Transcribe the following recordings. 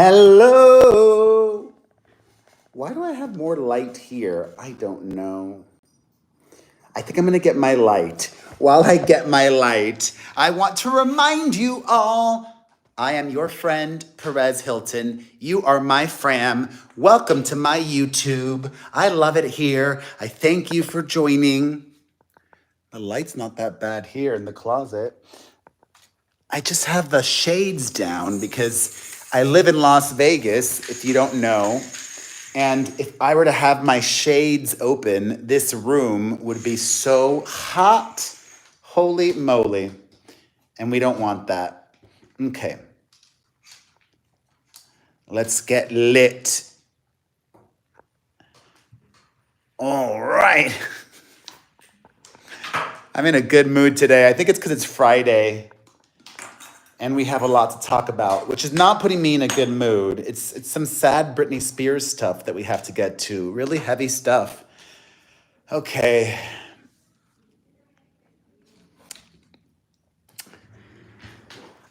Hello. Why do I have more light here? I don't know. I think I'm going to get my light. While I get my light, I want to remind you all, I am your friend, Perez Hilton. You are my fram. Welcome to my YouTube. I love it here. I thank you for joining. The light's not that bad here in the closet. I just have the shades down because I live in Las Vegas, if you don't know. And if I were to have my shades open, this room would be so hot. Holy moly. And we don't want that. Okay. Let's get lit. All right. I'm in a good mood today. I think it's because it's Friday. And we have a lot to talk about, which is not putting me in a good mood. It's some sad Britney Spears stuff that we have to get to. Really heavy stuff. Okay.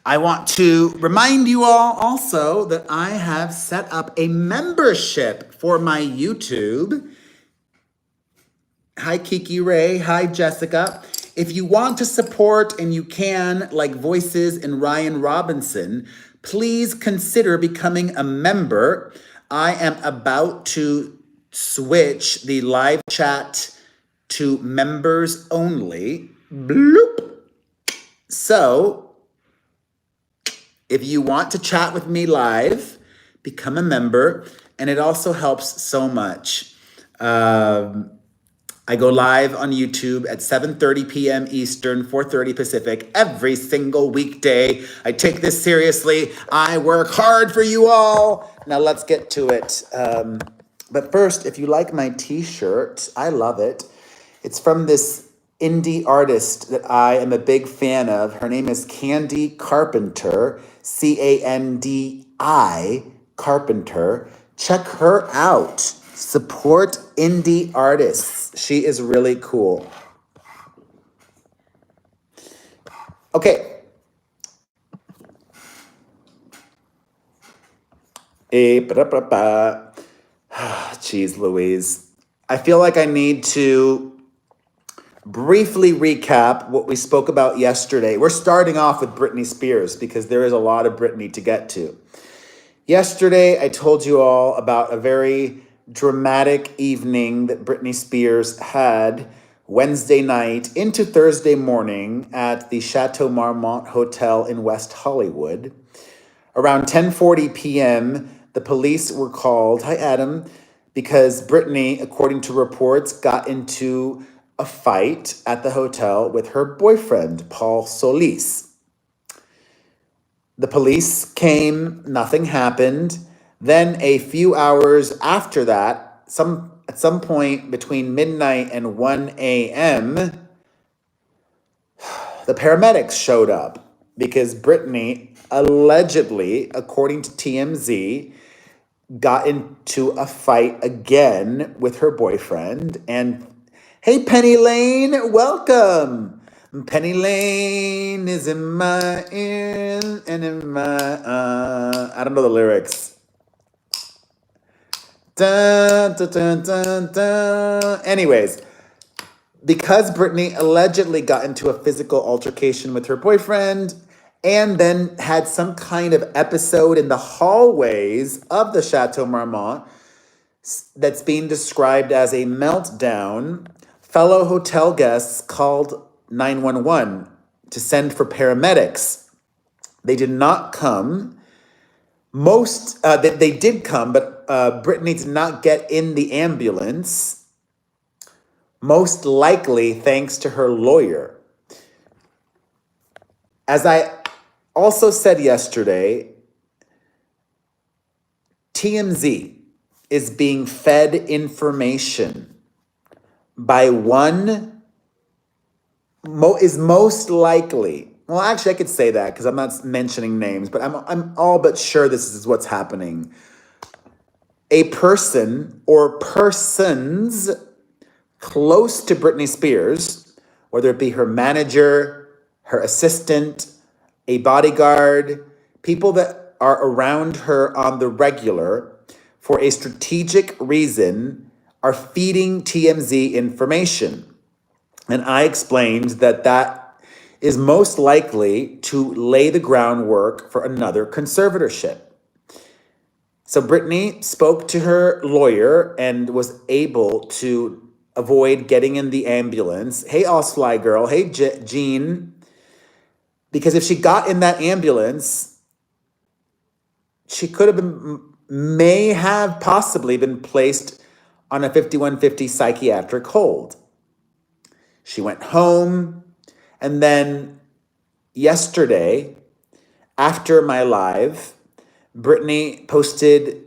I want to remind you all also that I have set up a membership for my YouTube. Hi, Kiki Ray. Hi, Jessica. If you want to support, and you can, like Voices and Ryan Robinson, please consider becoming a member. I am about to switch the live chat to members only. Bloop. So, if you want to chat with me live, become a member, and it also helps so much. I go live on YouTube at 7:30 p.m. Eastern, 4:30 Pacific, every single weekday. I take this seriously. I work hard for you all. Now let's get to it. But first, if you like my t-shirt, I love it. It's from this indie artist that I am a big fan of. Her name is Candy Carpenter, Candi Carpenter. Check her out. Support indie artists. She is really cool. Okay. Jeez Louise. I feel like I need to briefly recap what we spoke about yesterday. We're starting off with Britney Spears because there is a lot of Britney to get to. Yesterday, I told you all about a very dramatic evening that Britney Spears had Wednesday night into Thursday morning at the Chateau Marmont Hotel in West Hollywood. Around 10:40 p.m., the police were called, hi Adam, because Britney, according to reports, got into a fight at the hotel with her boyfriend, Paul Soliz. The police came, nothing happened. Then a few hours after that, at some point between midnight and 1 a.m., the paramedics showed up because Britney allegedly, according to TMZ, got into a fight again with her boyfriend. And hey, Penny Lane, welcome. Penny Lane is in my ear and in my I don't know the lyrics. Dun, dun, dun, dun, dun. Anyways, because Britney allegedly got into a physical altercation with her boyfriend and then had some kind of episode in the hallways of the Chateau Marmont that's being described as a meltdown, fellow hotel guests called 911 to send for paramedics. They did not come. They did come, but Britney did not get in the ambulance, most likely thanks to her lawyer. As I also said yesterday, TMZ is being fed information by one, is most likely, well, actually I could say that because I'm not mentioning names, but I'm all but sure this is what's happening. A person or persons close to Britney Spears, whether it be her manager, her assistant, a bodyguard, people that are around her on the regular for a strategic reason are feeding TMZ information. And I explained that that is most likely to lay the groundwork for another conservatorship. So Britney spoke to her lawyer and was able to avoid getting in the ambulance. Hey, Osfly girl. Hey, Jean. Because if she got in that ambulance, she could have been, may have possibly been placed on a 5150 psychiatric hold. She went home, and then yesterday, after my live, Britney posted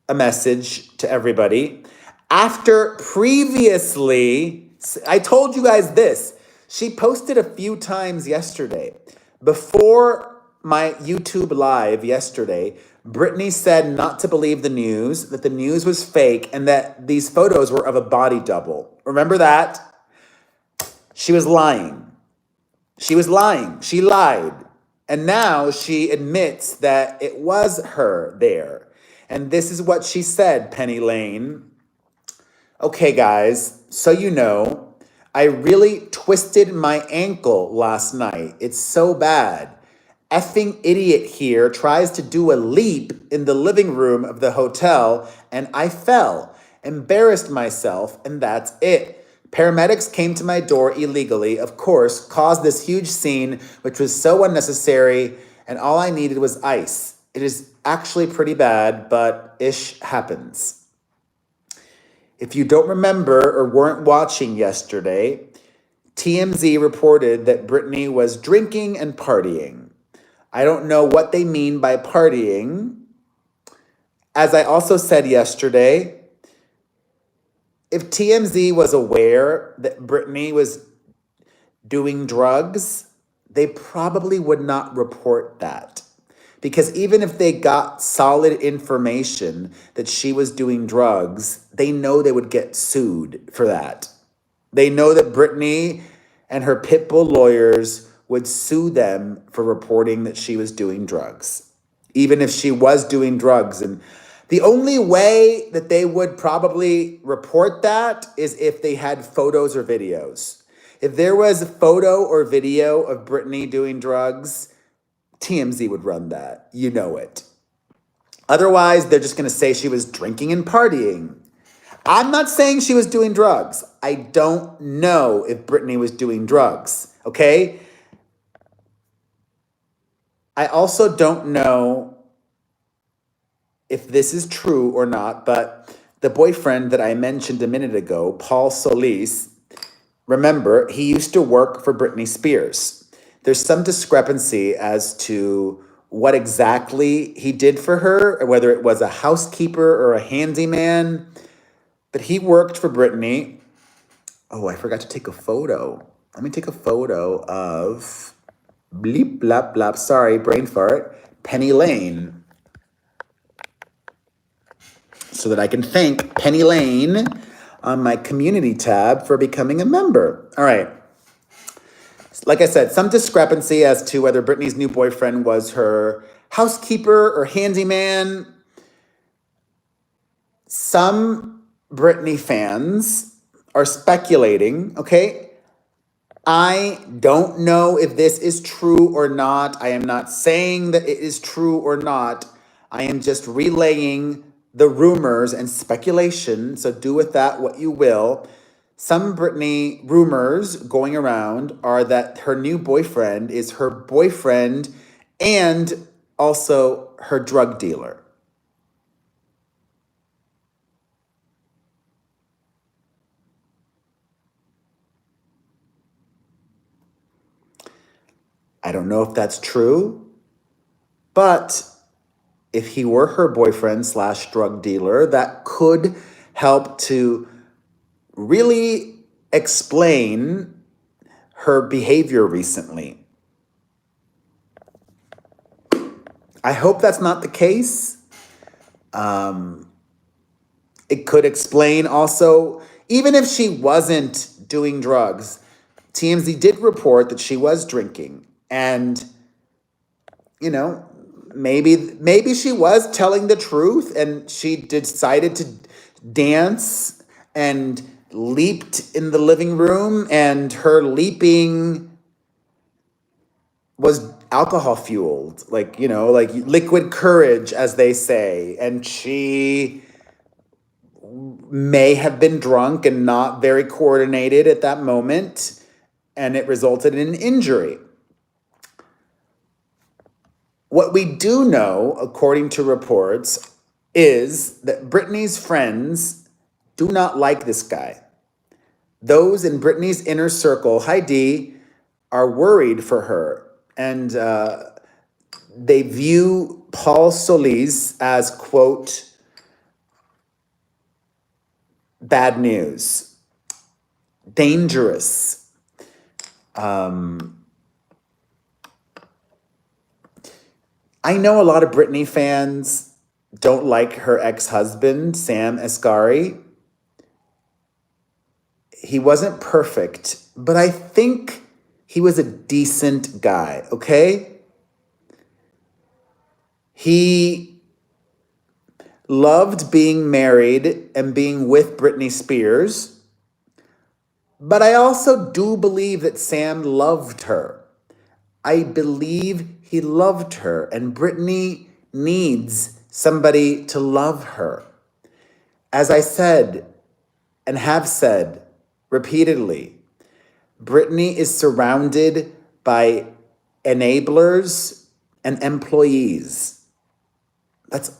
a message to everybody. After previously, I told you guys this, she posted a few times yesterday. Before my YouTube live yesterday, Britney said not to believe the news, that the news was fake, and that these photos were of a body double. Remember that? She was lying. She was lying. She lied. And now she admits that it was her there. And this is what she said, Penny Lane. Okay, guys, so you know, I really twisted my ankle last night. It's so bad. Effing idiot here tries to do a leap in the living room of the hotel, and I fell, embarrassed myself, and that's it. Paramedics came to my door illegally, of course, caused this huge scene, which was so unnecessary, and all I needed was ice. It is actually pretty bad, but ish happens. If you don't remember or weren't watching yesterday, TMZ reported that Britney was drinking and partying. I don't know what they mean by partying. As I also said yesterday, if TMZ was aware that Britney was doing drugs, they probably would not report that. Because even if they got solid information that she was doing drugs, they know they would get sued for that. They know that Britney and her pitbull lawyers would sue them for reporting that she was doing drugs, even if she was doing drugs. And the only way that they would probably report that is if they had photos or videos. If there was a photo or video of Britney doing drugs, TMZ would run that. You know it. Otherwise, they're just going to say she was drinking and partying. I'm not saying she was doing drugs. I don't know if Britney was doing drugs, okay? I also don't know if this is true or not, but the boyfriend that I mentioned a minute ago, Paul Soliz, remember, he used to work for Britney Spears. There's some discrepancy as to what exactly he did for her, or whether it was a housekeeper or a handyman, but he worked for Britney. Oh, I forgot to take a photo. Let me take a photo of bleep, blap, blap, sorry, brain fart, Penny Lane, so that I can thank Penny Lane on my community tab for becoming a member. All right. Like I said, some discrepancy as to whether Britney's new boyfriend was her housekeeper or handyman. Some Britney fans are speculating, okay? I don't know if this is true or not. I am not saying that it is true or not. I am just relaying the rumors and speculation, so do with that what you will. Some Britney rumors going around are that her new boyfriend is her boyfriend and also her drug dealer. I don't know if that's true, but if he were her boyfriend / drug dealer, that could help to really explain her behavior recently. I hope that's not the case. It could explain also, even if she wasn't doing drugs, TMZ did report that she was drinking. And, you know, maybe she was telling the truth and she decided to dance and leaped in the living room, and her leaping was alcohol fueled, like, like liquid courage, as they say, and she may have been drunk and not very coordinated at that moment, and it resulted in an injury. What we do know, according to reports, is that Britney's friends do not like this guy. Those in Britney's inner circle, Heidi, are worried for her, and they view Paul Soliz as, quote, bad news, dangerous. I know a lot of Britney fans don't like her ex-husband, Sam Asghari. He wasn't perfect, but I think he was a decent guy, okay? He loved being married and being with Britney Spears, but I also do believe that Sam loved her. I believe he loved her, and Britney needs somebody to love her. As I said and have said repeatedly, Britney is surrounded by enablers and employees. That's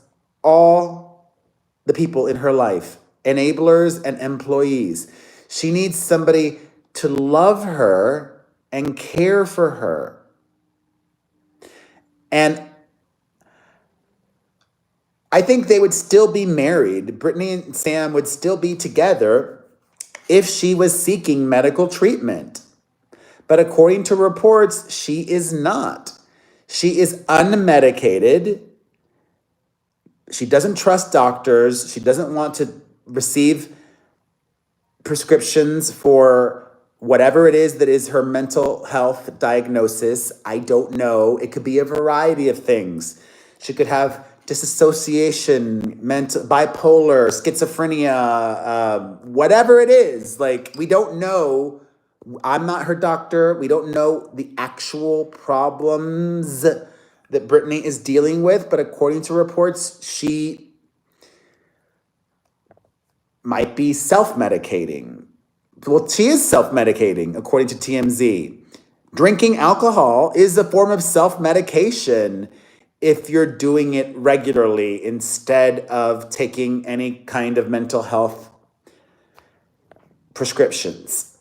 all the people in her life, enablers and employees. She needs somebody to love her and care for her. And I think they would still be married. Britney and Sam would still be together if she was seeking medical treatment. But according to reports, she is not. She is unmedicated. She doesn't trust doctors. She doesn't want to receive prescriptions for whatever it is that is her mental health diagnosis. I don't know. It could be a variety of things. She could have disassociation, mental, bipolar, schizophrenia, whatever it is. Like, we don't know. I'm not her doctor. We don't know the actual problems that Britney is dealing with, but according to reports, she might be self-medicating. Well, she is self-medicating, according to TMZ. Drinking alcohol is a form of self-medication if you're doing it regularly instead of taking any kind of mental health prescriptions.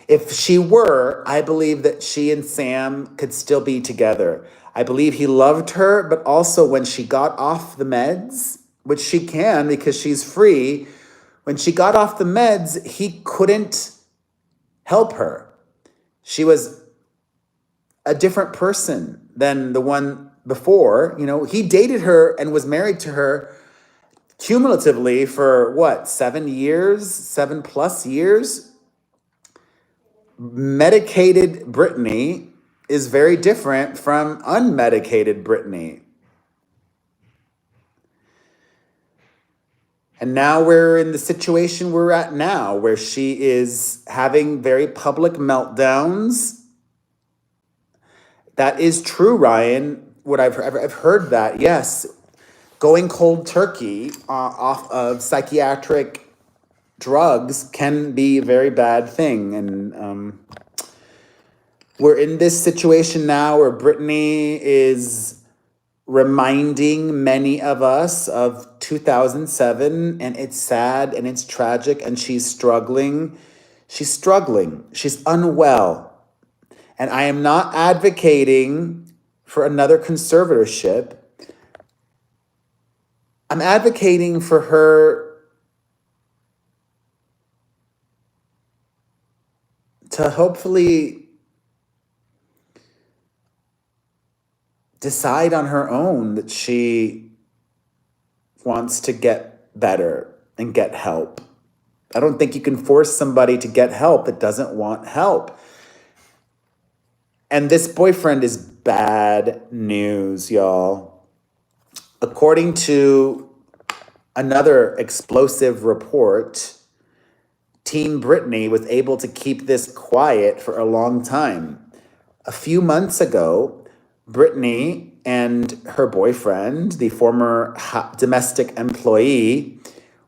If she were, I believe that she and Sam could still be together. I believe he loved her, but also when she got off the meds, which she can because she's free, when she got off the meds, he couldn't help her. She was a different person than the one before. He dated her and was married to her cumulatively for what, 7 years, 7+ years? Medicated Britney is very different from unmedicated Britney. And now we're in the situation we're at now, where she is having very public meltdowns. That is true, Ryan. What I've heard that, yes. Going cold turkey off of psychiatric drugs can be a very bad thing. And we're in this situation now where Britney is reminding many of us of 2007, and it's sad and it's tragic, and she's struggling. She's struggling. She's unwell. And I am not advocating for another conservatorship. I'm advocating for her to hopefully decide on her own that she wants to get better and get help. I don't think you can force somebody to get help that doesn't want help. And this boyfriend is bad news, y'all. according to another explosive report, Team Britney was able to keep this quiet for a long time. A few months ago, Britney and her boyfriend, the former domestic employee,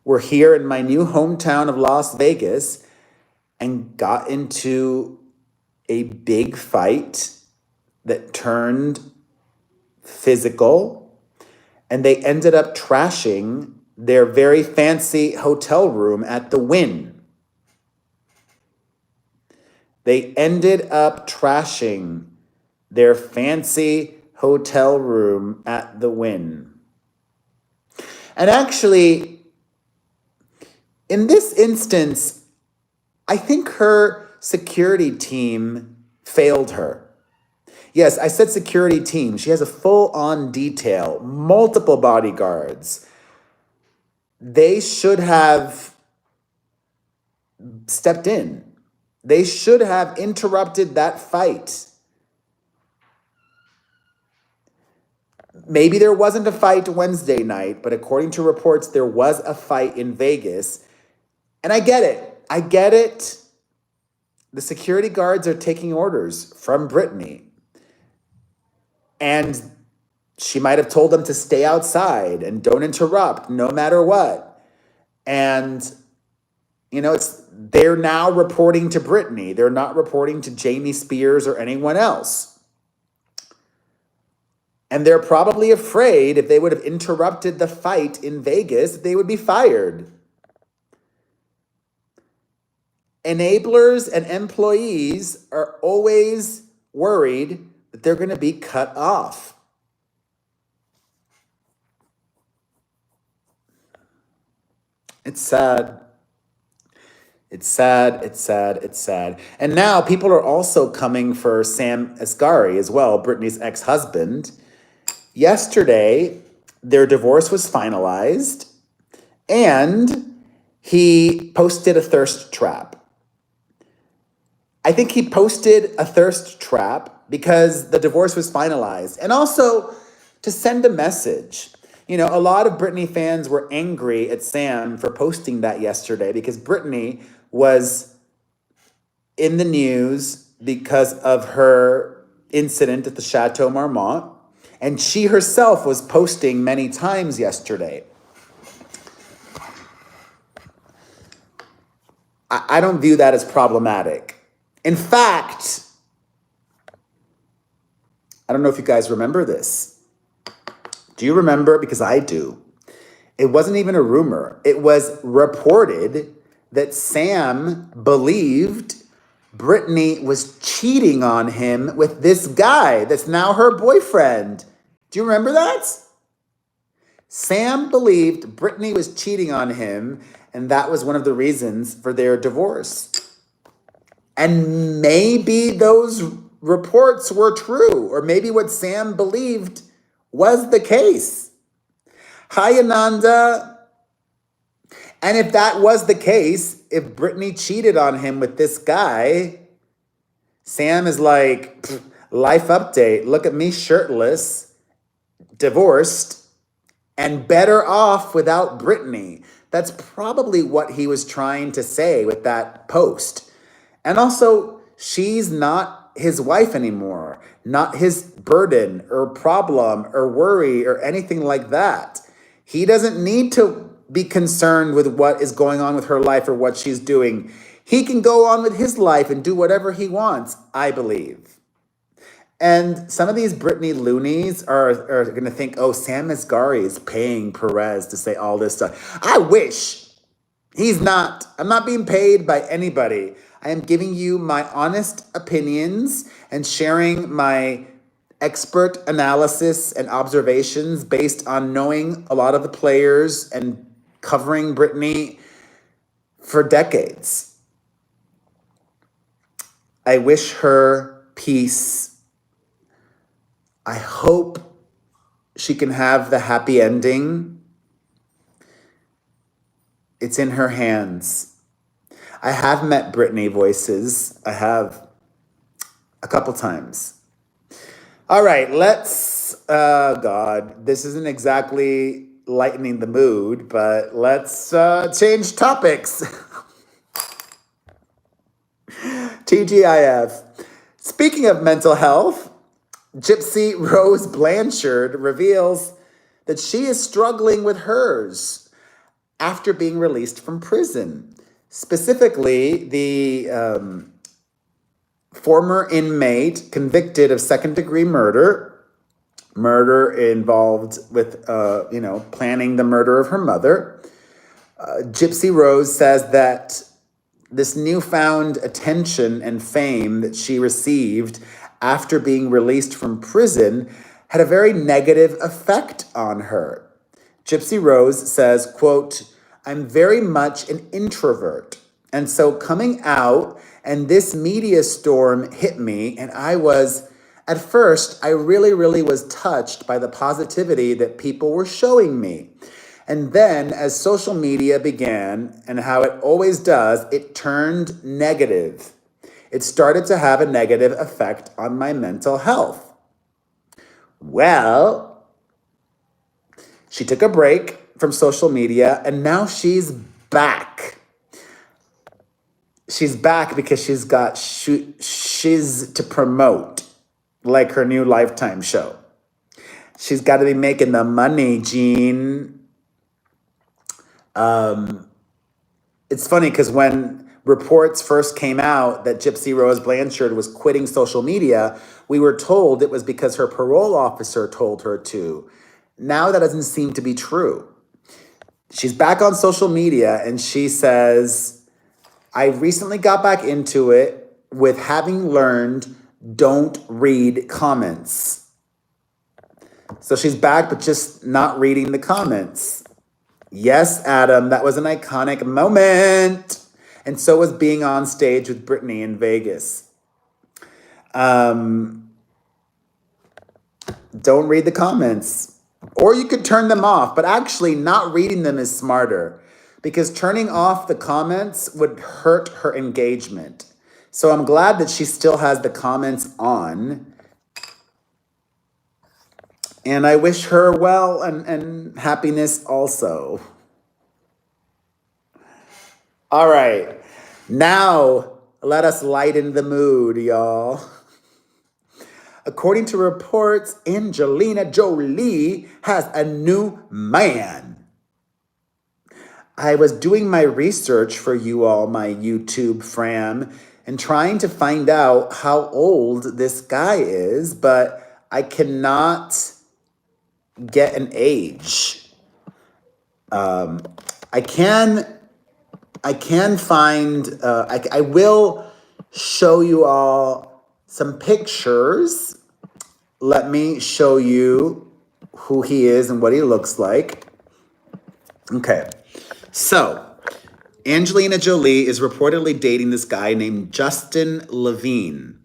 were here in my new hometown of Las Vegas and got into a big fight that turned physical, and they ended up trashing their very fancy hotel room at the Wynn. They ended up trashing their fancy hotel room at the Wynn. And actually, in this instance, I think her security team failed her. Yes, I said security team. She has a full-on detail, multiple bodyguards. They should have stepped in. They should have interrupted that fight. Maybe there wasn't a fight Wednesday night, but according to reports, there was a fight in Vegas. And I get it. I get it. The security guards are taking orders from Britney. And she might have told them to stay outside and don't interrupt no matter what. And, you know, they're now reporting to Britney. They're not reporting to Jamie Spears or anyone else. And they're probably afraid if they would have interrupted the fight in Vegas, they would be fired. Enablers and employees are always worried that they're going to be cut off. It's sad. It's sad, it's sad, it's sad. And now people are also coming for Sam Asghari as well, Britney's ex-husband. Yesterday, their divorce was finalized, and he posted a thirst trap. I think he posted a thirst trap because the divorce was finalized, and also to send a message. You know, a lot of Britney fans were angry at Sam for posting that yesterday because Britney was in the news because of her incident at the Chateau Marmont. And she herself was posting many times yesterday. I don't view that as problematic. In fact, I don't know if you guys remember this. Do you remember? Because I do. It wasn't even a rumor. It was reported that Sam believed Britney was cheating on him with this guy that's now her boyfriend. Do you remember that? Sam believed Britney was cheating on him, and that was one of the reasons for their divorce. And maybe those reports were true, or maybe what Sam believed was the case. Hi, Ananda. And if that was the case, if Britney cheated on him with this guy, Sam is like, life update, look at me shirtless, divorced, and better off without Britney. That's probably what he was trying to say with that post. And also, she's not his wife anymore, not his burden or problem or worry or anything like that. He doesn't need to be concerned with what is going on with her life or what she's doing. He can go on with his life and do whatever he wants, I believe. And some of these Britney loonies are going to think, oh, Sam Asghari is paying Perez to say all this stuff. I wish. He's not. I'm not being paid by anybody. I am giving you my honest opinions and sharing my expert analysis and observations based on knowing a lot of the players and covering Britney for decades. I wish her peace. I hope she can have the happy ending. It's in her hands. I have met Britney voices. I have a couple times. All right, let's God, this isn't exactly lightening the mood, but let's change topics. TGIF. Speaking of mental health, Gypsy Rose Blanchard reveals that she is struggling with hers after being released from prison. Specifically, the former inmate convicted of second-degree murder involved with, planning the murder of her mother. Gypsy Rose says that this newfound attention and fame that she received after being released from prison had a very negative effect on her. Gypsy Rose says, quote, "I'm very much an introvert. And so coming out and this media storm hit me, and at first, I really was touched by the positivity that people were showing me. And then as social media began, and how it always does, it turned negative. It started to have a negative effect on my mental health. Well, she took a break from social media, and now she's back. She's back because she's got shiz to promote, like her new Lifetime show. She's got to be making the money, Jean. It's funny because when reports first came out that Gypsy Rose Blanchard was quitting social media, we were told it was because her parole officer told her to. Now that doesn't seem to be true. She's back on social media and she says, "I recently got back into it with having learned don't read comments." So she's back, but just not reading the comments. Yes, Adam, that was an iconic moment. And so was being on stage with Britney in Vegas. Don't read the comments. Or you could turn them off, but actually not reading them is smarter because turning off the comments would hurt her engagement. So I'm glad that she still has the comments on. And I wish her well and happiness also. All right. Now, let us lighten the mood, y'all. According to reports, Angelina Jolie has a new man. I was doing my research for you all, my YouTube fam, and trying to find out how old this guy is, but I cannot get an age. I can find, I will show you all some pictures. Let me show you who he is and what he looks like. Okay, so Angelina Jolie is reportedly dating this guy named Justin Levine.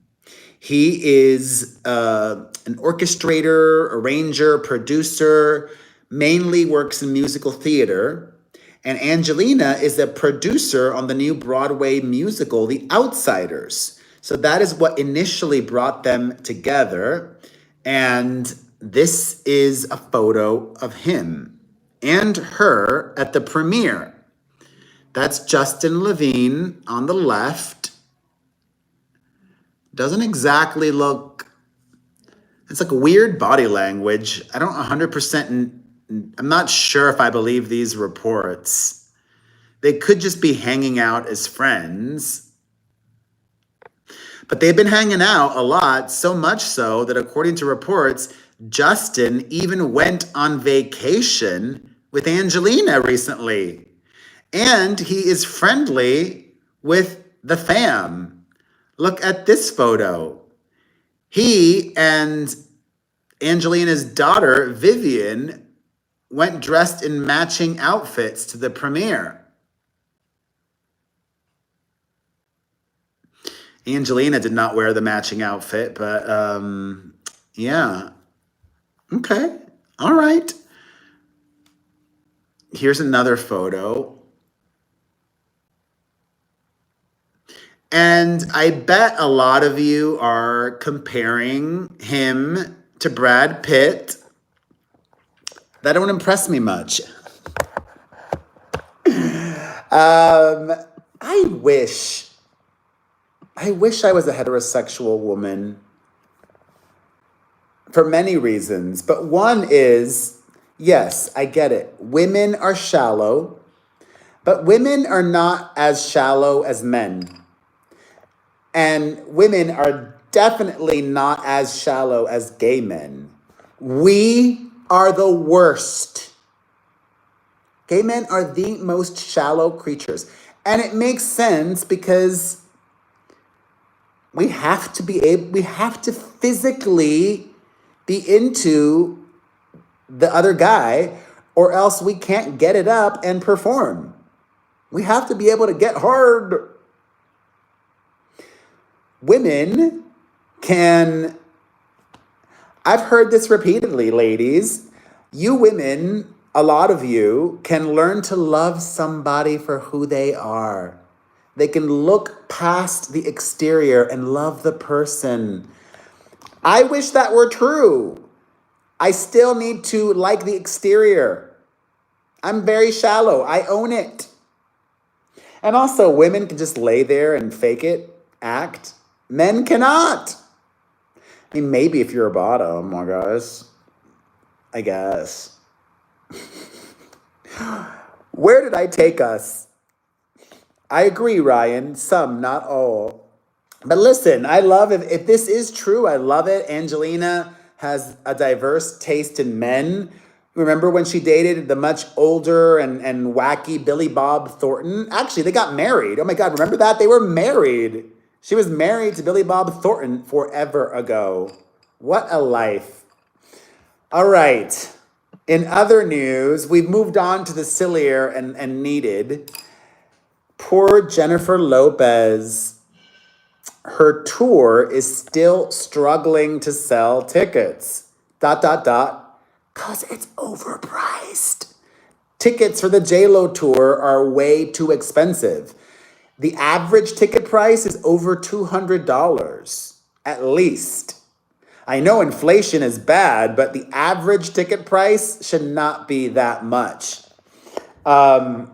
He is an orchestrator, arranger, producer, mainly works in musical theater. And Angelina is a producer on the new Broadway musical, The Outsiders. So that is what initially brought them together. And this is a photo of him and her at the premiere. That's Justin Levine on the left. Doesn't exactly look, it's like weird body language. I don't 100%, I'm not sure if I believe these reports. They could just be hanging out as friends. But they've been hanging out a lot, so much so that according to reports, Justin even went on vacation with Angelina recently. And he is friendly with the fam. Look at this photo. He and Angelina's daughter, Vivian, went dressed in matching outfits to the premiere. Angelina did not wear the matching outfit, but yeah. Okay, all right. Here's another photo. And I bet a lot of you are comparing him to Brad Pitt, that don't impress me much. I wish I was a heterosexual woman for many reasons, but one is, yes, I get it. Women are shallow, but women are not as shallow as men. And women are definitely not as shallow as gay men. We are the worst. Gay men are the most shallow creatures. And it makes sense because we have to physically be into the other guy, or else we can't get it up and perform. We have to be able to get hard. Women can, I've heard this repeatedly, ladies. You women, a lot of you, can learn to love somebody for who they are. They can look past the exterior and love the person. I wish that were true. I still need to like the exterior. I'm very shallow. I own it. And also, women can just lay there and fake it, act. Men cannot. I mean, maybe if you're a bottom, I guess. Where did I take us? I agree, Ryan. Some, not all. But listen, I love it. If this is true, I love it. Angelina has a diverse taste in men. Remember when she dated the much older and wacky Billy Bob Thornton? Actually, they got married. Oh my God, remember that? They were married. She was married to Billy Bob Thornton forever ago. What a life. All right. In other news, we've moved on to the sillier and needed. Poor Jennifer Lopez. Her tour is still struggling to sell tickets. ... Because it's overpriced. Tickets for the J-Lo tour are way too expensive. The average ticket price is over $200, at least. I know inflation is bad, but the average ticket price should not be that much. One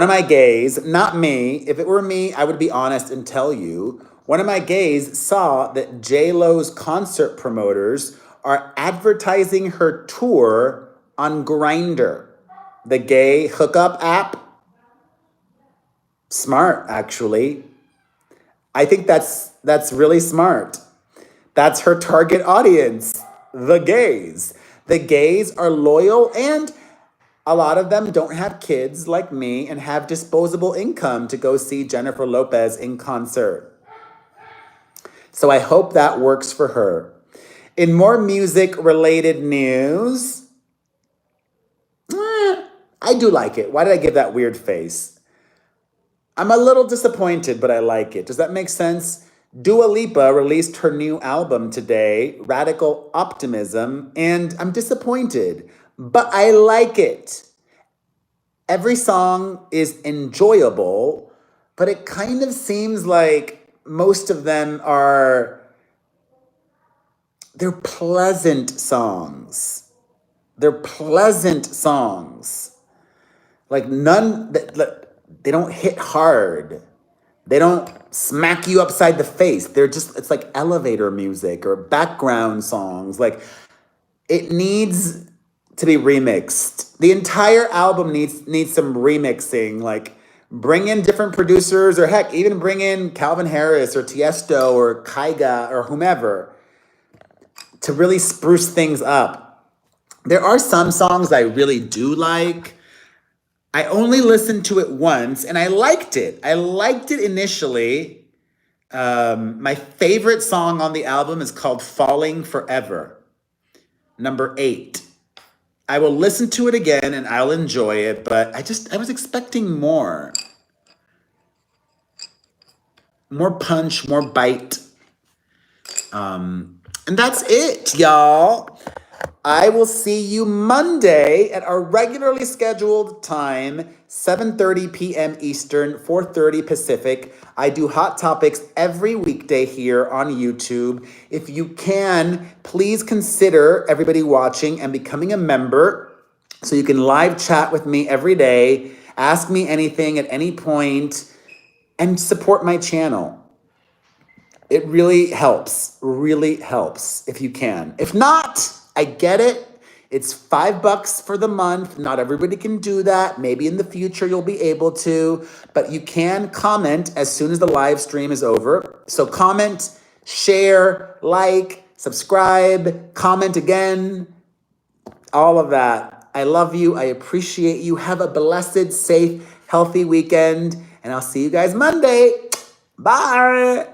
of my gays, not me, if it were me, I would be honest and tell you, one of my gays saw that J-Lo's concert promoters are advertising her tour on Grindr, the gay hookup app. Smart, actually. I think that's really smart. That's her target audience, the gays. The gays are loyal, and a lot of them don't have kids like me and have disposable income to go see Jennifer Lopez in concert. So I hope that works for her. In more music-related news, I do like it. Why did I give that weird face? I'm a little disappointed, but I like it. Does that make sense? Dua Lipa released her new album today, Radical Optimism, and I'm disappointed, but I like it. Every song is enjoyable, but it kind of seems like most of them they're pleasant songs. They're pleasant songs. Like they don't hit hard. They don't smack you upside the face. It's like elevator music or background songs. Like, it needs to be remixed. The entire album needs some remixing. Like, bring in different producers, or heck, even bring in Calvin Harris or Tiesto or Kyga or whomever to really spruce things up. There are some songs I really do like. I only listened to it once, and I liked it. I liked it initially. My favorite song on the album is called Falling Forever, number 8. I will listen to it again, and I'll enjoy it, but I was expecting more. More punch, more bite. And that's it, y'all. I will see you Monday at our regularly scheduled time, 7:30 p.m. Eastern, 4:30 Pacific. I do hot topics every weekday here on YouTube. If you can, please consider everybody watching and becoming a member so you can live chat with me every day, ask me anything at any point, and support my channel. It really helps if you can. If not, I get it. It's $5 for the month. Not everybody can do that. Maybe in the future you'll be able to, but you can comment as soon as the live stream is over. So comment, share, like, subscribe, comment again, all of that. I love you. I appreciate you. Have a blessed, safe, healthy weekend, and I'll see you guys Monday. Bye.